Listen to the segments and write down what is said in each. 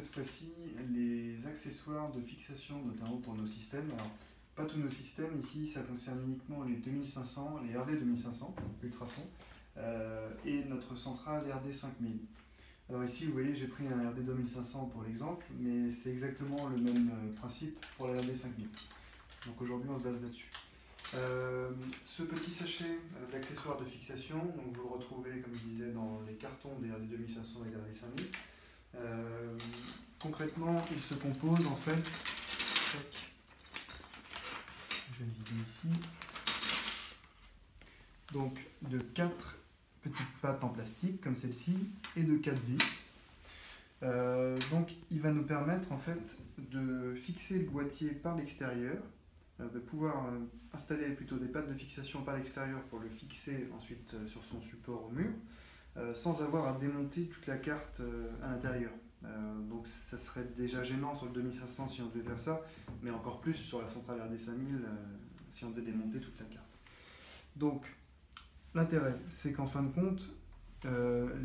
cette fois-ci les accessoires de fixation, notamment pour nos systèmes. Alors, pas tous nos systèmes, ici ça concerne uniquement les 2500, les RD 2500, ultrasons, et notre centrale RD 5000. Alors ici vous voyez j'ai pris un RD 2500 pour l'exemple, mais c'est exactement le même principe pour la RD 5000. Donc aujourd'hui on se base là-dessus. Ce petit sachet d'accessoires de fixation, donc vous le retrouvez comme je disais dans les cartons des RD 2500 et des RD 5000. Concrètement il se compose en fait, je vais le vider ici, donc de 4 petites pattes en plastique comme celle-ci et de 4 vis. Donc il va nous permettre en fait de fixer le boîtier par l'extérieur, de pouvoir installer plutôt des pattes de fixation par l'extérieur pour le fixer ensuite sur son support au mur, sans avoir à démonter toute la carte à l'intérieur. Donc ça serait déjà gênant sur le 2500 si on devait faire ça, mais encore plus sur la centrale RD 5000 si on devait démonter toute la carte. Donc l'intérêt, c'est qu'en fin de compte,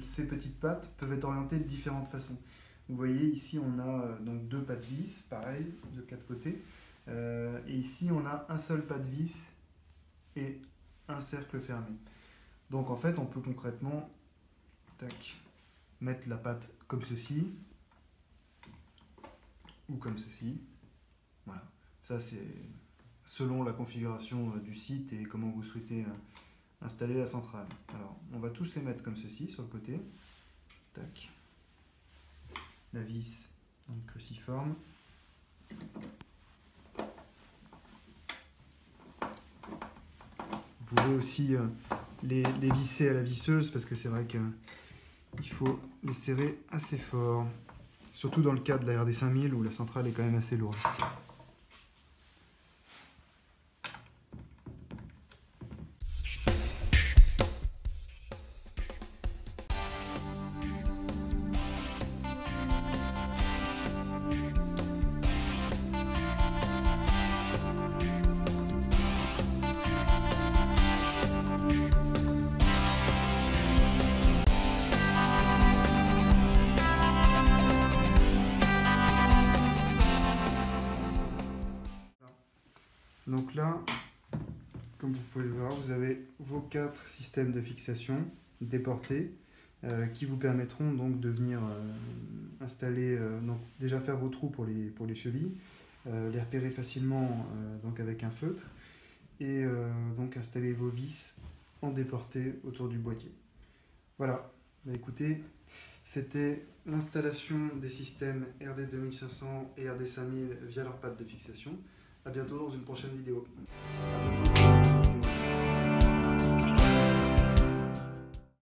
ces petites pattes peuvent être orientées de différentes façons. Vous voyez ici on a donc 2 pattes vis, pareil, de 4 côtés. Et ici on a un seul pas de vis et un cercle fermé. Donc en fait on peut concrètement mettre la patte comme ceci ou comme ceci. Voilà, ça c'est selon la configuration du site et comment vous souhaitez installer la centrale. Alors on va tous les mettre comme ceci sur le côté. Tac. La vis donc cruciforme. Vous pouvez aussi les visser à la visseuse parce que c'est vrai qu'il faut les serrer assez fort. Surtout dans le cas de la RD 5000 où la centrale est quand même assez lourde. Donc là, comme vous pouvez le voir, vous avez vos 4 systèmes de fixation déportés qui vous permettront donc de venir installer, donc déjà faire vos trous pour les chevilles, les repérer facilement donc avec un feutre et donc installer vos vis en déporté autour du boîtier. Voilà, bah, écoutez, c'était l'installation des systèmes RD 2500 et RD 5000 via leur patte de fixation. A bientôt dans une prochaine vidéo.